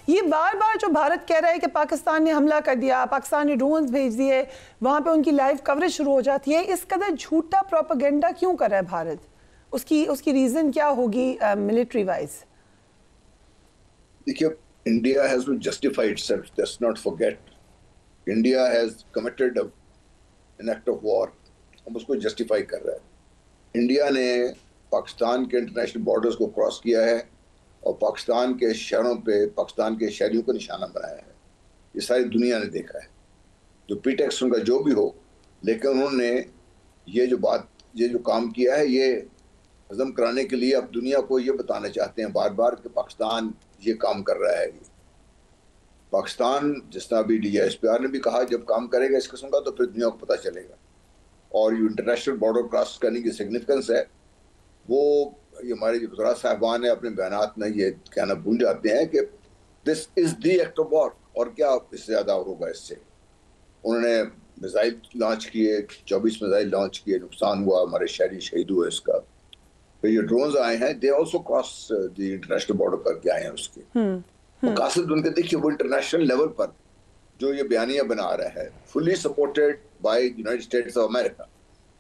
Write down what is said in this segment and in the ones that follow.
یہ بار بار جو بھارت کہہ رہا ہے کہ پاکستان نے حملہ کر دیا، پاکستان نے ڈرونز بھیج دیے، وہاں پہ ان کی لائیو کوریج شروع ہو جاتی ہے، اس قدر جھوٹا پروپیگنڈا کیوں کر رہا ہے بھارت؟ اس کی ریزن کیا ہوگی ملٹری وائز؟ دیکھیے، India has to justify itself. Let's not forget. India has committed an act of war. ہم اس کو جسٹیفائی کر رہے ہیں. انڈیا نے پاکستان کے انٹرنیشنل بارڈرز کو کراس کیا ہے اور پاکستان کے شہروں پہ پاکستان کے شہریوں کو نشانہ بنایا ہے. یہ ساری دنیا نے دیکھا ہے. جو پریٹیکسٹ ان کا جو بھی ہو، لیکن انہوں نے یہ جو کام کیا ہے، یہ ہضم کرانے کے لیے اب دنیا کو یہ بتانا چاہتے ہیں بار بار کہ پاکستان یہ کام کر رہا ہے. پاکستان، جس طرح ابھی DGSPR نے بھی کہا، جب کام کرے گا اس قسم کا تو پھر دنیا کو پتہ چلے گا. اور یہ انٹرنیشنل بارڈر کراس کرنے کی سگنیفیکنس ہے، وہ یہ ہمارے جو وزراء صاحبان ہیں اپنے بیانات میں یہ کہنا بھول جاتے ہیں کہ دس از دی ایکٹ آف وار. اور کیا اس سے زیادہ ہوگا اس سے. انہوں نے میزائل لانچ کیے، 24 میزائل لانچ کیے، نقصان ہوا، ہمارے شہری شہید ہوئے اس کا. پھر یہ ڈرونز آئے ہیں، they also cross the international border کر کے آئے ہیں. اس کے مقاصد ان کے دیکھیے، وہ انٹرنیشنل لیول پر جو یہ بیانیہ بنا رہا ہے، fully supported by United States of America,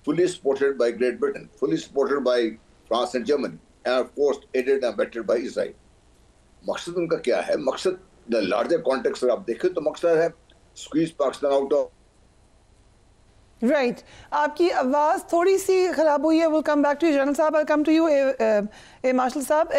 fully supported by Great Britain, fully supported by France and Germany, and of course aided and abetted by Israel. مقصد ان کا کیا ہے؟ مقصد لارجر کانٹیکسٹ اگر آپ دیکھیں تو مقصد ہے squeeze Pakistan out of. Right, آپ کی آواز تھوڑی سی خراب ہوئی ہے. Will come back to you general صاحب. کم ٹو یو مارشل صاحب.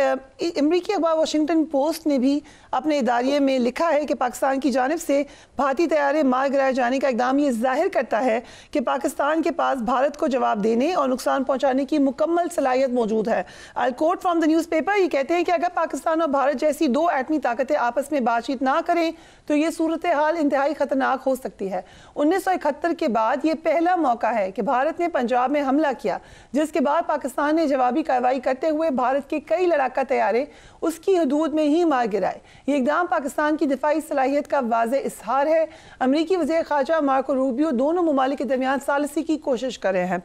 امریکی اخبار واشنگٹن پوسٹ نے بھی اپنے اداریے میں لکھا ہے کہ پاکستان کی جانب سے بھارتی طیارے مار گرائے جانے کا اقدام یہ ظاہر کرتا ہے کہ پاکستان کے پاس بھارت کو جواب دینے اور نقصان پہنچانے کی مکمل صلاحیت موجود ہے. I'll quote from the newspaper. یہ کہتے ہیں کہ اگر پاکستان اور بھارت جیسی دو ایٹمی طاقتیں آپس میں بات چیت نہ کریں تو یہ صورتحال انتہائی خطرناک ہو سکتی ہے. 1971 کے بعد یہ پہلا موقع ہے کہ بھارت نے پنجاب میں حملہ کیا، جس کے بعد پاکستان نے جوابی کارروائی کرتے ہوئے بھارت کے کئی لڑاکا طیارے اس کی حدود میں ہی مار گرائے. یہ اقدام پاکستان کی دفاعی صلاحیت کا واضح اظہار ہے. امریکی وزیر خارجہ مارکو روبیو دونوں ممالک کے درمیان ثالثی کی کوشش کر رہے ہیں.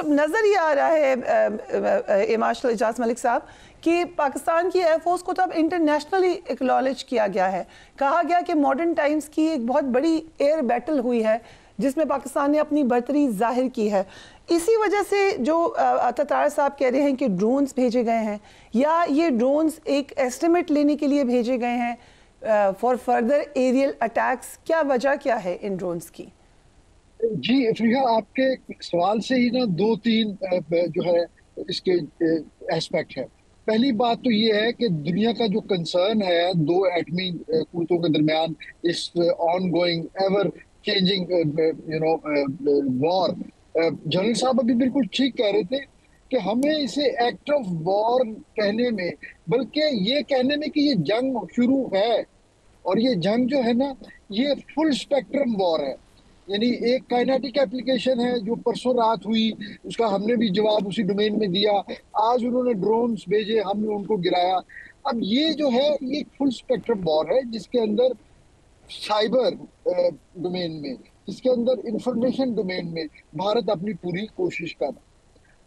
نظر یہ آ رہا ہے مارشل اعجاز ملک صاحب کہ پاکستان کی ایئر فورس کو تو اب انٹرنیشنلی ایکنالج کیا گیا ہے. کہا گیا کہ ماڈرن ٹائمز کی ایک بہت بڑی ایئر بیٹل ہوئی ہے جس میں پاکستان نے اپنی برتری ظاہر کی ہے. اسی وجہ سے جو تتار صاحب کہہ رہے ہیں کہ ڈرونز بھیجے گئے ہیں، یا یہ ڈرونز ایک ایسٹیمیٹ لینے کے لیے بھیجے گئے ہیں فار فردر ایریل اٹیکس، کیا وجہ کیا ہے ان ڈرونز کی؟ جی افریقہ، آپ کے سوال سے ہی نا دو تین جو ہے اس کے ایسپیکٹ ہے. پہلی بات تو یہ ہے کہ دنیا کا جو کنسرن ہے دو ایٹمی قوتوں کے درمیان اس on going ever changing war. General صاحب ابھی بالکل ٹھیک کہہ رہے تھے کہ ہمیں اسے ایکٹ آف وار کہنے میں، بلکہ یہ کہنے میں کہ یہ جنگ شروع ہے. اور یہ جنگ جو ہے نا، یہ فل اسپیکٹرم وار ہے. یعنی ایک کائنیٹک اپلیکیشن ہے جو پرسوں رات ہوئی، اس کا ہم نے بھی جواب اسی ڈومین میں دیا. آج انہوں نے ڈرونز بھیجے، ہم نے ان کو گرایا. اب یہ جو ہے یہ فل اسپیکٹرم وار ہے جس کے اندر سائبر ڈومین میں، جس کے اندر انفارمیشن ڈومین میں بھارت اپنی پوری کوشش کر رہا ہے.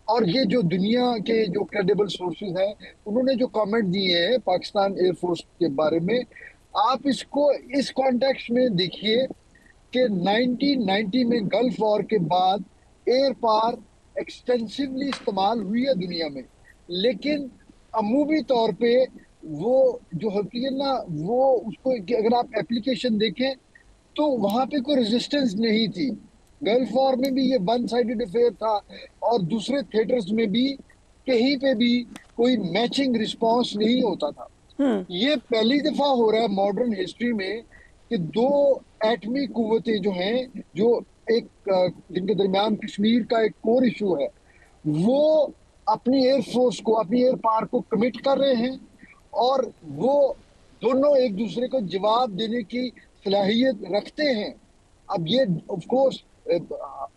اور یہ جو دنیا کے جو کریڈیبل سورسز ہیں انہوں نے جو کامنٹ دیے ہیں پاکستان ایئر فورس کے بارے میں، آپ اس کو اس کانٹیکسٹ میں دیکھیے کہ 1990 میں گلف وار کے بعد ایئر پار ایکسٹینسولی استعمال ہوئی ہے دنیا میں، لیکن عمومی طور پہ وہ جو ہوتی ہے نا، وہ اس کو اگر آپ اپلیکیشن دیکھیں تو وہاں پہ کوئی ریزسٹنس نہیں تھی. گلف وار میں بھی یہ ون سائیڈڈ افیئر تھا، اور دوسرے تھیٹرز میں بھی کہیں پہ بھی کوئی میچنگ رسپانس نہیں ہوتا تھا. یہ پہلی دفعہ ہو رہا ہے ماڈرن ہسٹری میں کہ دو ایٹمی قوتیں جو ہیں، جو ایک جن کے درمیان کشمیر کا ایک کور ایشو ہے، وہ اپنی ایئر فورس کو، اپنی ایئر پار کو کمٹ کر رہے ہیں، اور وہ دونوں ایک دوسرے کو جواب دینے کی صلاحیت رکھتے ہیں. اب یہ آف کورس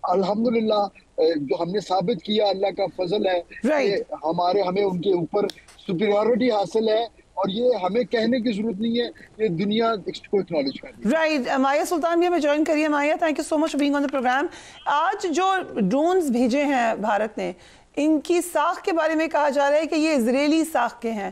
الحمدللہ جو ہم نے ثابت کیا، اللہ کا فضل ہے کہ ہمیں ان کے اوپر سپیریورٹی حاصل ہے، اور یہ ہمیں کہنے کی ضرورت نہیں ہے، یہ دنیا اس کو اکنالج کر رہی ہے. رائٹ، مایا سلطان بھی ہمیں جوائن کریے. Maya, thank you so much for being on the programme. آج جو ڈرونز بھیجے ہیں بھارت نے، ان کی ساخت کے بارے میں کہا جا رہا ہے کہ یہ اسرائیلی ساخت کے ہیں.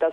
10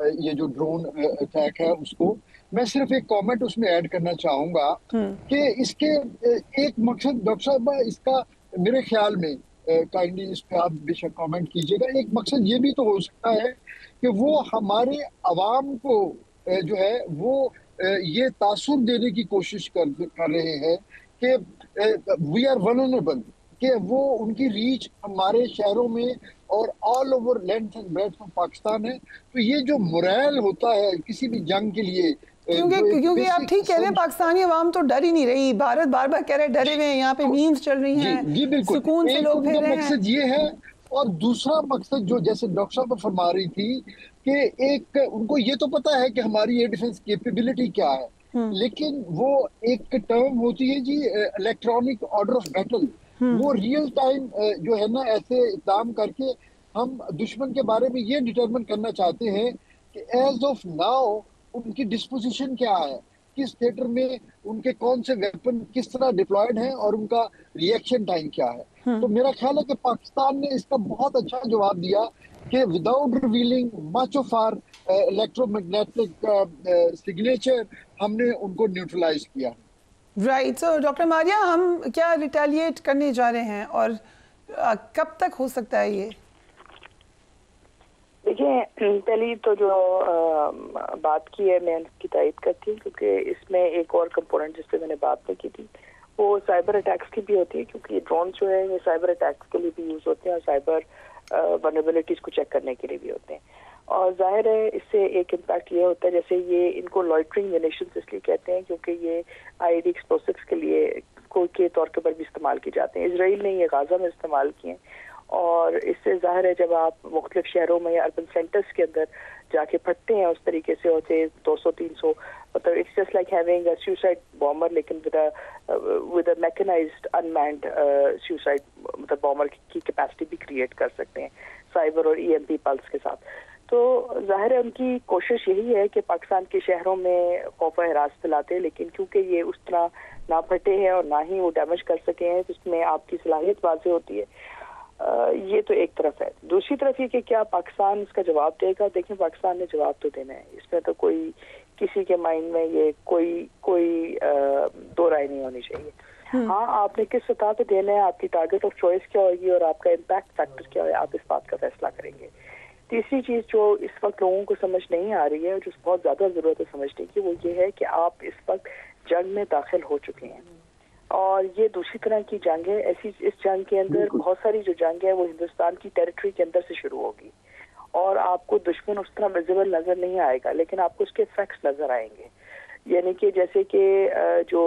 یہ جو ڈرون اٹیک ہے اس کو. میں صرف ایک کامنٹ اس میں ایڈ کرنا چاہوں گا کہ اس کے ایک مقصد ڈاکٹر صاحب اس کا میرے خیال میں کائنڈلی اس پہ آپ بے شک کامنٹ کیجیے گا, ایک مقصد یہ بھی تو ہو سکتا ہے کہ وہ ہمارے عوام کو جو ہے وہ یہ تاثر دینے کی کوشش کر رہے ہیں کہ وی آر ولنریبل, کہ وہ ان کی ریچ ہمارے شہروں میں اور all over length and breadth of Pakistan ہے. تو یہ جو مورائل ہوتا ہے کسی بھی جنگ کے لیے, کیونکہ آپ ٹھیک کہہ رہے ہیں, پاکستانی عوام تو ڈر ہی نہیں رہی, بھارت بار بار کہہ رہے ڈرے ہوئے ہیں, یہاں پہ میمز چل رہی ہیں, جی بالکل, سکون سے لوگ پھر رہے ہیں. مقصد یہ ہے, اور دوسرا مقصد جو جیسے ڈاکٹر صاحب فرما رہی تھی کہ ایک ان کو یہ تو پتا ہے کہ ہماری یہ ڈیفنس کیپیبلٹی کیا ہے, لیکن وہ ایک ٹرم ہوتی ہے جی الیکٹرانک آرڈر آف بیٹل, وہ ریئل ٹائم جو ہے نا ایسے اقدام کر کے ہم دشمن کے بارے میں یہ ڈٹرمن کرنا چاہتے ہیں کہ ایز آف ناؤ ان کی ڈسپوزیشن کیا ہے, کس تھیٹر میں ان کے کون سے ویپن کس طرح ڈپلائڈ ہیں اور ان کا ریئیکشن ٹائم کیا ہے. تو میرا خیال ہے کہ پاکستان نے اس کا بہت اچھا جواب دیا کہ without revealing much of our electromagnetic signature ہم نے ان کو نیوٹرلائز کیا. رائٹ, سو ڈاکٹر ماریہ ہم کیا ریٹیلیٹ کرنے جا رہے ہیں اور کب تک ہو سکتا ہے یہ؟ دیکھیں, پہلی تو جو بات کی ہے میں اس کی تائید کرتی ہوں, کیونکہ اس میں ایک اور کمپوننٹ جس پہ میں نے بات نہیں کی تھی وہ سائبر اٹیکس کی بھی ہوتی ہے, کیونکہ یہ ڈرون جو ہے یہ سائبر اٹیکس کے لیے بھی یوز ہوتے ہیں اور سائبر ونربلٹیز کو چیک کرنے کے لیے بھی ہوتے ہیں. اور ظاہر ہے اس سے ایک امپیکٹ یہ ہوتا ہے, جیسے یہ ان کو لوئٹرنگ ونیشنز اس لیے کہتے ہیں کیونکہ یہ آئی ڈی ایکسپلوسیوز کے لیے کے طور کے پر بھی استعمال کی جاتے ہیں. اسرائیل نے یہ غازہ میں استعمال کیے ہیں, اور اس سے ظاہر ہے جب آپ مختلف شہروں میں یا اربن سینٹرز کے اندر جا کے پھٹتے ہیں اس طریقے سے ہوتے 200-300, مطلب it's just like having a suicide bomber لیکن with a mechanized unmanned suicide, مطلب بامر کی کیپیسٹی بھی کریٹ کر سکتے ہیں سائبر اور ای ایم پی پلس کے ساتھ. تو ظاہر ہے ان کی کوشش یہی ہے کہ پاکستان کے شہروں میں خوف و ہراس پھیلاتے ہیں, لیکن کیونکہ یہ اس طرح نہ پھٹے ہیں اور نہ ہی وہ ڈیمیج کر سکے ہیں, اس میں آپ کی صلاحیت واضح ہوتی ہے. یہ تو ایک طرف ہے. دوسری طرف یہ کہ کیا پاکستان اس کا جواب دے گا؟ دیکھیں, پاکستان نے جواب تو دینا ہے, اس میں تو کوئی کسی کے مائنڈ میں یہ کوئی دو رائے نہیں ہونی چاہیے. ہاں, آپ نے کس سطح پہ دینا ہے, آپ کی ٹارگٹ آف چوائس کیا ہوگی اور آپ کا امپیکٹ فیکٹر کیا ہے, آپ اس بات کا فیصلہ کریں گے. تیسری چیز جو اس وقت لوگوں کو سمجھ نہیں آ رہی ہے اور جو بہت زیادہ ضرورت ہے سمجھنے کی, وہ یہ ہے کہ آپ اس وقت جنگ میں داخل ہو چکے ہیں, اور یہ دوسری طرح کی جنگ ہے. ایسی اس جنگ کے اندر بہت ساری جو جنگ ہے وہ ہندوستان کی ٹیریٹری کے اندر سے شروع ہوگی, اور آپ کو دشمن اس طرح ویزیبل نظر نہیں آئے گا, لیکن آپ کو اس کے ایفیکٹس نظر آئیں گے. یعنی کہ جیسے کہ جو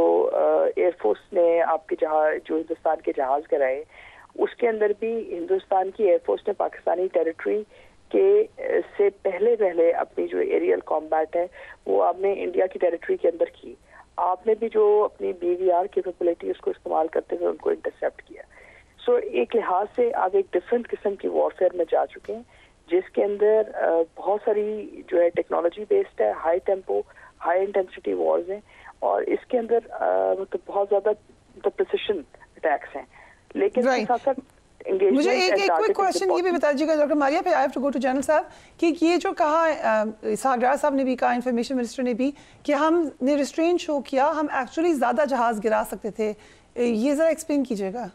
ایئر فورس نے آپ کے جہاز جو ہندوستان کے جہاز کرائے, اس کے اندر بھی ہندوستان کی ایئر فورس نے پاکستانی ٹیریٹری کے سے پہلے اپنی جو ایریل کامبیٹ ہے وہ آپ نے انڈیا کی ٹیریٹری کے اندر کی. آپ نے بھی جو اپنی بی وی آر کیپیبلٹی اس کو استعمال کرتے ہوئے ان کو انٹرسیپٹ کیا. سو ایک لحاظ سے آپ ایک ڈفرینٹ قسم کی وارفیئر میں جا چکے ہیں, جس کے اندر بہت ساری جو ہے ٹیکنالوجی بیسڈ ہے, high tempo high intensity wars ہیں, اور اس کے اندر مطلب بہت زیادہ پریسیشن اٹیکس ہیں. لیکن اس کے ساتھ ساتھ مجھے ایک کوئی کوشچن یہ بھی بتا دیجیے گا ڈاکٹر ماریہ, پھر I have to go to general صاحب, کہ یہ جو کہا اسحاق ڈار صاحب نے بھی کہا, انفارمیشن منسٹر نے بھی, کہ ہم نے ریسٹرین شو کیا, ہم ایکچولی زیادہ جہاز گرا سکتے تھے, یہ ذرا ایکسپلین کیجیے گا.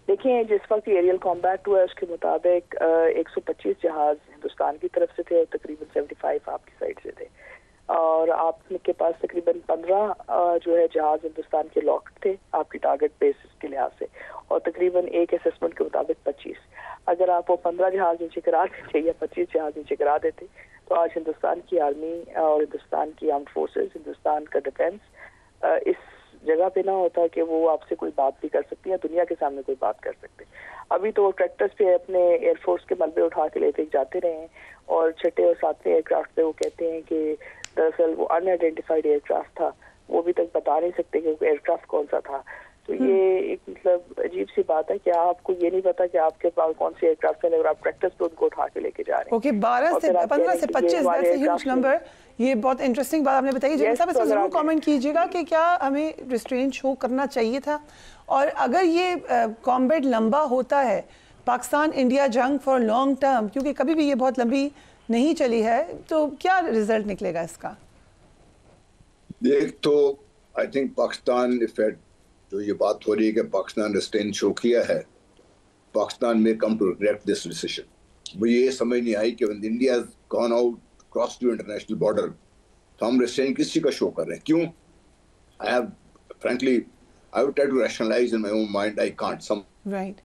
دیکھیں, جس وقت ایریل کامبیٹ ہوا ہے اس کے مطابق 125 جہاز ہندوستان کی طرف سے تھے اور تقریباً 75 آپ کی سائڈ سے تھے, اور آپ کے پاس تقریباً 15 جو ہے جہاز ہندوستان کے لاکڈ تھے آپ کی ٹارگٹ بیسس کے لحاظ سے, اور تقریباً ایک اسسمنٹ کے مطابق 25. اگر آپ وہ 15 جہاز نیچے کرا دیتے یا 25 جہاز نیچے کرا دیتے تو آج ہندوستان کی آرمی اور ہندوستان کی آرمڈ فورسز, ہندوستان کا ڈیفینس اس جگہ پہ نہ ہوتا کہ وہ آپ سے کوئی بات بھی کر سکتی ہے, دنیا کے سامنے کوئی بات کر سکتے. ابھی تو وہ ٹریکٹرز پہ اپنے ایئر فورس کے ملبے اٹھا کے لیتے جاتے رہے ہیں, اور 6 اور 7 ایئر کرافٹ پہ وہ کہتے ہیں کہ دراصل وہ ان آئیڈینٹیفائڈ ایئر کرافٹ تھا, وہ ابھی تک بتا نہیں سکتے کہ ایئر کرافٹ کون سا تھا. تو یہ ایک مطلب عجیب سی بات ہے کہ آپ کو یہ نہیں پتا کہ آپ کے پاس کون سی ایئر کرافٹ ہے, اور آپ ٹریکٹرز پہ ان کو اٹھا کے لے کے جا رہے ہیں. اوکے, 15 سے 25, دیٹس اے ہیوج نمبر. یہ بہت انٹرسٹنگ بات آپ نے بتائی. جنرل صاحب اس میں ضرور کامنٹ کیجیے گا کہ کیا ہمیں ریسٹرین شو کرنا چاہیے تھا, اور اگر یہ کامبیٹ لمبا ہوتا ہے, پاکستان انڈیا جنگ فار لانگ ٹرم, کیونکہ کبھی بھی یہ بہت لمبی نہیں چلی ہے تو کیا رزلٹ نکلے گا اس کا؟ ایک تو آئی تھنک پاکستان افیکٹ جو یہ بات ہو رہی ہے کہ پاکستان نے اسٹینڈ شو کیا ہے, پاکستان میں come to regret this decision. مجھے یہ سمجھ نہیں آئی کہ when India has gone out across the international border تو ہم ریسٹرین کسی کا شو کر رہے ہیں, کیوں؟ I have frankly I would try to rationalize in my own mind, I can't. Right.